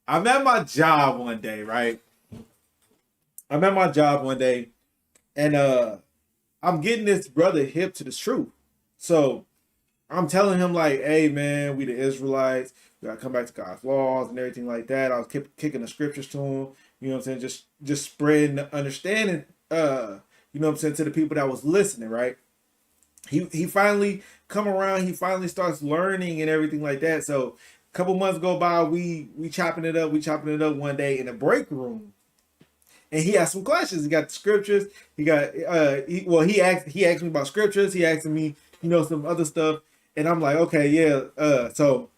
I'm at my job one day, right? I'm at my job one day, and I'm getting this brother hip to the truth. So I'm telling him like, "Hey man, we the Israelites. We gotta come back to God's laws and everything like that." I was kicking the scriptures to him. You know what I'm saying? Just spreading the understanding. You know what I'm saying, to the people that was listening, right? He finally come around. He finally starts learning and everything like that. So a couple months go by. We chopping it up. We chopping it up one day in the break room, and he asked some questions. He got the scriptures. He got he asked me about scriptures. He asked me, some other stuff, and I'm like, okay, yeah. So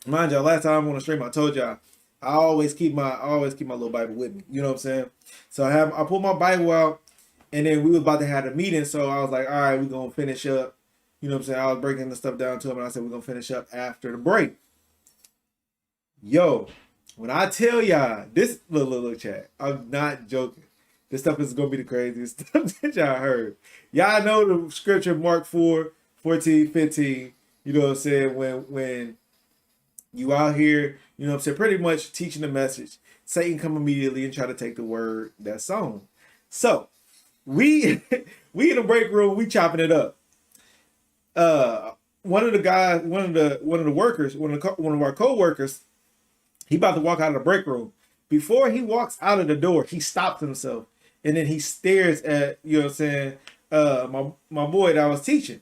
mind y'all, last time on the stream I told y'all I always keep my little Bible with me. You know what I'm saying? So I pulled my Bible out, and then we was about to have a meeting. So I was like, all right, we're gonna finish up. You know what I'm saying? I was breaking the stuff down to him, and I said we're gonna finish up after the break. Yo, when I tell y'all this, look, chat, I'm not joking. This stuff is gonna be the craziest stuff that y'all heard. Y'all know the scripture Mark 4:14, 15. You know what I'm saying? When you out here, you know what I'm saying, pretty much teaching the message, Satan come immediately and try to take the word that's sown. So we we in the break room, we chopping it up. One of the guys, one of the workers, one of our co-workers, he about to walk out of the break room. Before he walks out of the door, he stops himself, and then he stares at, you know what I'm saying, my boy that I was teaching,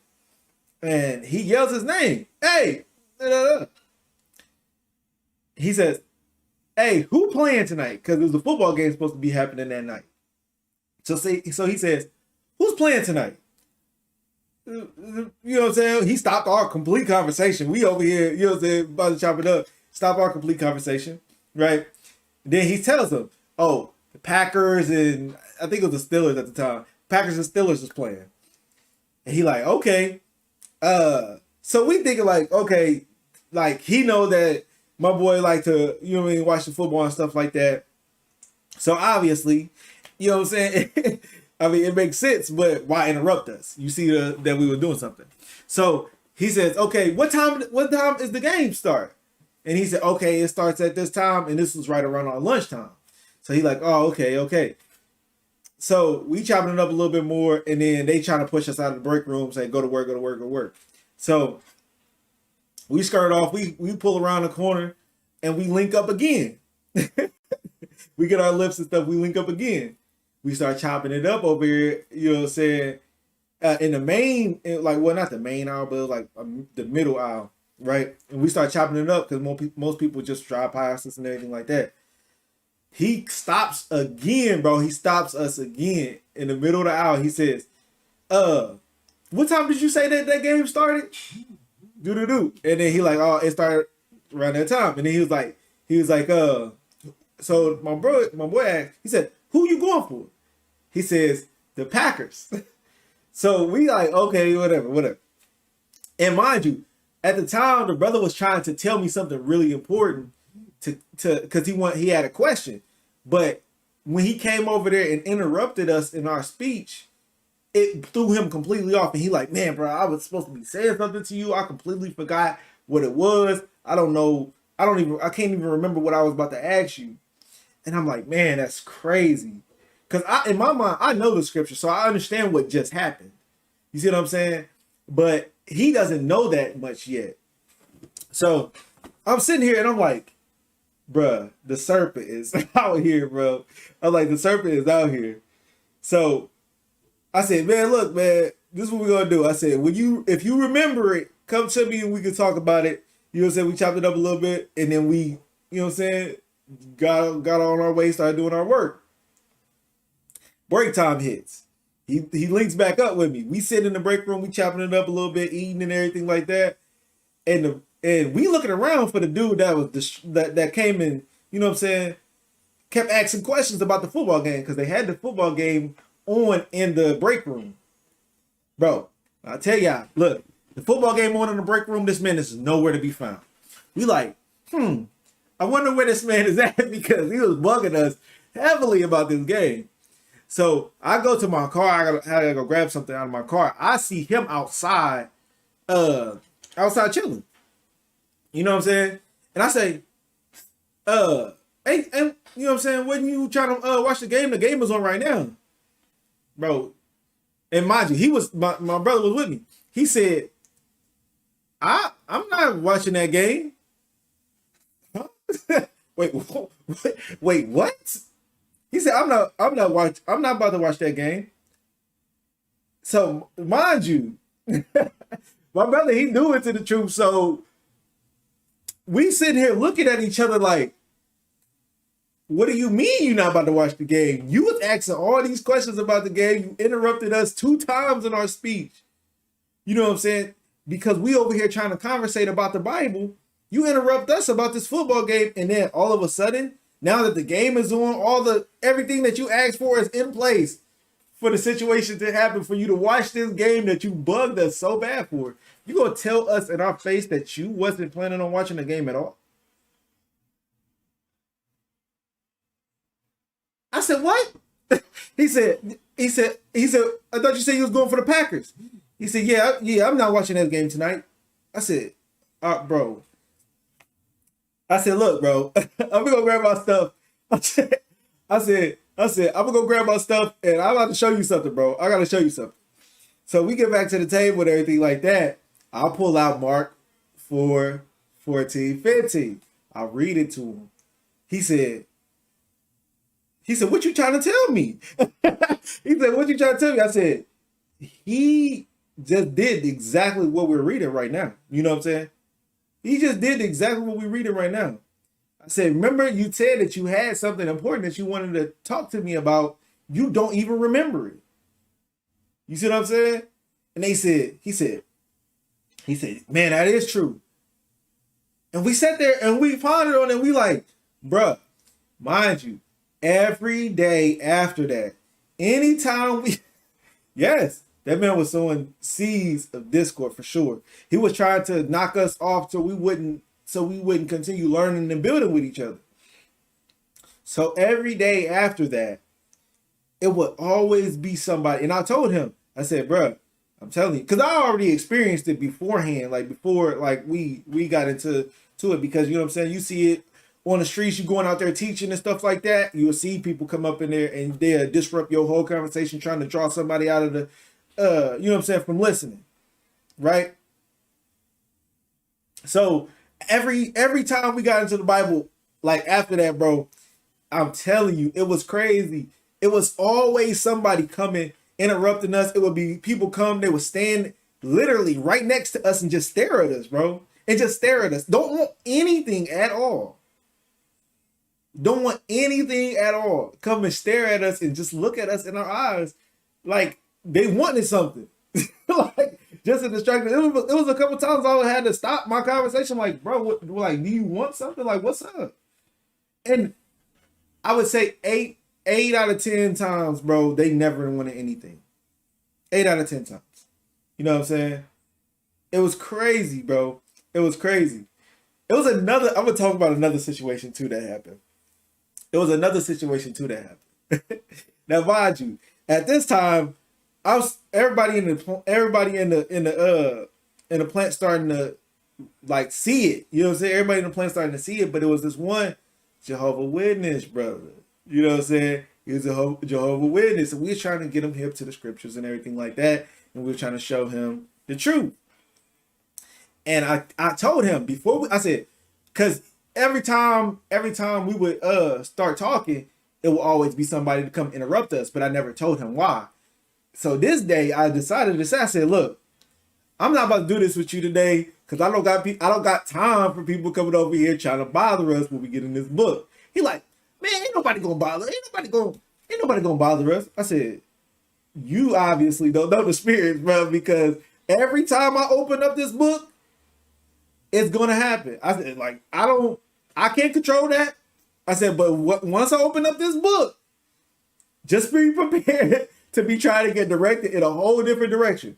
and he yells his name. Hey, he says, "Hey, who playing tonight?" Because there's a football game supposed to be happening that night. So he says, "Who's playing tonight?" You know what I'm saying? He stopped our complete conversation. We over here, you know what I'm saying, about to chop it up. Stop our complete conversation, right? Then he tells them, "Oh, the Packers and I think it was the Steelers at the time. Packers and Steelers was playing." And he like, "Okay." So we thinking like, okay, like he know that my boy like to, you know what I mean, watch the football and stuff like that. So obviously, you know what I'm saying? I mean, it makes sense, but why interrupt us? You see that we were doing something. So he says, "Okay, what time is the game start?" And he said, "Okay, it starts at this time," and this was right around our lunchtime. So he like, "Oh, okay." So we chopping it up a little bit more, and then they trying to push us out of the break room, say, "Go to work, go to work, go to work." So we skirt off, we pull around the corner, and we link up again. We get our lips and stuff, we link up again. We start chopping it up over here, you know what I'm saying? In the main, like, well, not the main aisle, but like the middle aisle, right? And we start chopping it up because most people just drive past us and everything like that. He stops again, bro. He stops us again in the middle of the aisle. He says, what time did you say that game started?" Do. And then he like, "Oh, it started around that time." And then he was like, so my boy asked, he said, "Who you going for?" He says, "The Packers." So we like, okay, whatever. And mind you, at the time, the brother was trying to tell me something really important to because he had a question. But when he came over there and interrupted us in our speech, it threw him completely off. And he like, "Man, bro, I was supposed to be saying something to you. I completely forgot what it was. I don't know. I can't even remember what I was about to ask you." And I'm like, "Man, that's crazy." Because in my mind, I know the scripture, so I understand what just happened. You see what I'm saying? But he doesn't know that much yet. So I'm sitting here and I'm like, "Bruh, the serpent is out here, bro." I'm like, "The serpent is out here." So I said, "Man, look, man, this is what we're gonna do." I said, if you remember it, come to me and we can talk about it. You know what I'm saying? We chopped it up a little bit, and then we, you know what I'm saying, got on our way, started doing our work. Break time hits. He links back up with me. We sit in the break room, we chopping it up a little bit, eating and everything like that. And we looking around for the dude that came in, you know what I'm saying, kept asking questions about the football game because they had the football game on in the break room. Bro, I tell y'all, look, the football game on in the break room, this man is nowhere to be found. We like, I wonder where this man is at because he was bugging us heavily about this game. So I go to my car. I gotta go grab something out of my car. I see him outside chilling. You know what I'm saying? And I say, uh, and you know what I'm saying? When you trying to watch the game is on right now, bro. And mind you, my brother was with me. He said, I'm not watching that game. Huh? wait, wait, what? He said, I'm not about to watch that game. So mind you, my brother, he knew it to the truth. So we sitting here looking at each other like, what do you mean you're not about to watch the game? You was asking all these questions about the game. You interrupted us 2 times in our speech. You know what I'm saying? Because we over here trying to conversate about the Bible. You interrupt us about this football game, and then all of a sudden, now that the game is on, everything that you asked for is in place for the situation to happen, for you to watch this game that you bugged us so bad for. You gonna tell us in our face that you wasn't planning on watching the game at all? I said, what? he said, I thought you said you was going for the Packers. He said, yeah, I'm not watching that game tonight. I said, bro. I said, look, bro, I'm gonna go grab my stuff. I said, I'm gonna go grab my stuff and I'm about to show you something, bro. I gotta show you something. So we get back to the table and everything like that. I'll pull out Mark 4:14-15. I'll read it to him. He said, what you trying to tell me? He said, what you trying to tell me? I said, he just did exactly what we're reading right now. You know what I'm saying? He just did exactly what we're reading right now. I said, remember you said that you had something important that you wanted to talk to me about. You don't even remember it. You see what I'm saying? And he said, man, that is true. And we sat there and we pondered on it. And we like, bruh, mind you, every day after that, anytime yes, that man was sowing seeds of discord for sure. He was trying to knock us off so we wouldn't continue learning and building with each other. So every day after that, it would always be somebody. And I told him, I said, bro, I'm telling you, because I already experienced it beforehand, before we got into it, because you know what I'm saying, you see it on the streets, you going out there teaching and stuff like that, you'll see people come up in there and they'll disrupt your whole conversation trying to draw somebody out of the you know what I'm saying, from listening, right? So every time we got into the Bible, after that, bro, I'm telling you, it was crazy. It was always somebody coming, interrupting us. It would be people come, they would stand literally right next to us and just stare at us, bro. And just stare at us. Don't want anything at all. Don't want anything at all. Come and stare at us and just look at us in our eyes like they wanted something. Just a distraction. It was a couple times I had to stop my conversation like, bro, do you want something? Like, what's up? And I would say 8 out of 10 times, bro, they never wanted anything. 8 out of 10 times. You know what I'm saying? It was crazy, bro. It was crazy. I'm gonna talk about another situation too that happened. It was another situation too that happened. Now, mind you, at this time, everybody in the plant starting to see it. You know what I'm saying? Everybody in the plant starting to see it, but it was this one Jehovah Witness brother. You know what I'm saying? He was a Jehovah Witness, and we were trying to get him hip to the scriptures and everything like that, and we were trying to show him the truth. And I told him I said, because every time we would start talking, it will always be somebody to come interrupt us, but I never told him why. So this day I decided to say, I said, look, I'm not about to do this with you today because I don't got time for people coming over here trying to bother us when we get in this book. He like, man, ain't nobody gonna bother. Ain't nobody gonna bother us. I said, you obviously don't know the spirits, bro, because every time I open up this book, it's gonna happen. I said, I can't control that. I said, but once I open up this book, just be prepared to be trying to get directed in a whole different direction.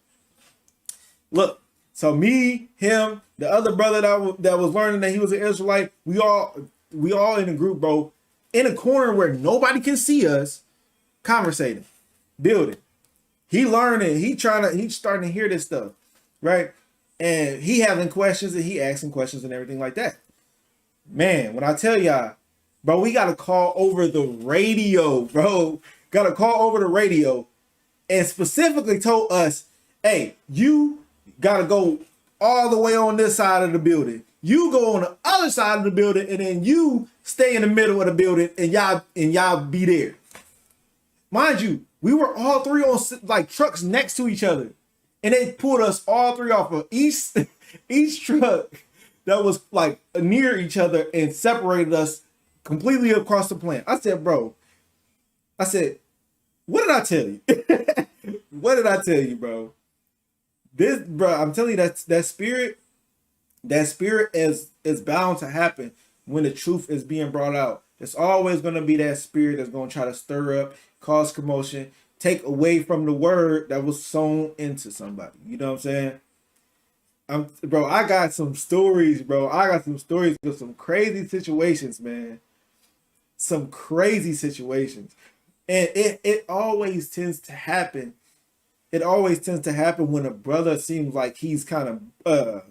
Look, so me, him, the other brother that was learning that he was an Israelite, we all in a group, bro, in a corner where nobody can see us, conversating, building. He learning, he's starting to hear this stuff, right? And he having questions and he asking questions and everything like that. Man, when I tell y'all, Bro, we gotta call over the radio, bro. Gotta call over the radio and specifically told us, hey, you gotta go all the way on this side of the building. You go on the other side of the building, and then you stay in the middle of the building, and y'all be there. Mind you, we were all three on like trucks next to each other, and they pulled us all three off of each truck that was like near each other and separated us completely across the plant. I said, bro, what did I tell you? What did I tell you, bro? This, bro, I'm telling you that spirit is bound to happen when the truth is being brought out. There's always going to be that spirit that's going to try to stir up, cause commotion, take away from the word that was sown into somebody. You know what I'm saying? Bro, I got some stories, bro. I got some stories of some crazy situations, man. Some crazy situations. And it always tends to happen. It always tends to happen when a brother seems like he's kind of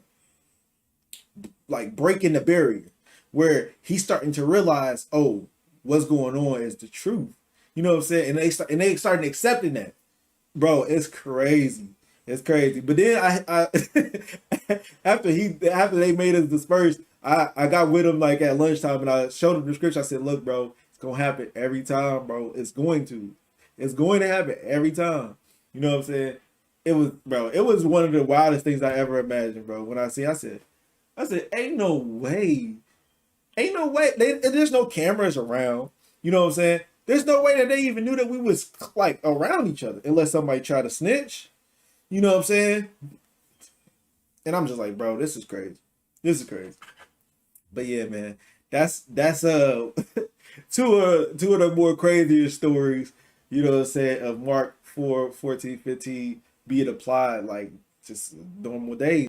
like breaking the barrier, where he's starting to realize, oh, what's going on is the truth. You know what I'm saying? And they started accepting that. Bro, it's crazy. It's crazy. But then I after they made us disperse, I got with him like at lunchtime, and I showed him the scripture. I said, look, bro, it's gonna happen every time, bro. It's going to happen every time. You know what I'm saying? It was one of the wildest things I ever imagined, bro. When I said, ain't no way. There's no cameras around. You know what I'm saying? There's no way that they even knew that we was like around each other unless somebody tried to snitch. You know what I'm saying? And I'm just like, bro, this is crazy. This is crazy. But yeah, man, that's two of the more crazier stories, you know what I'm saying, of Mark 4:14-15 being applied like just normal days.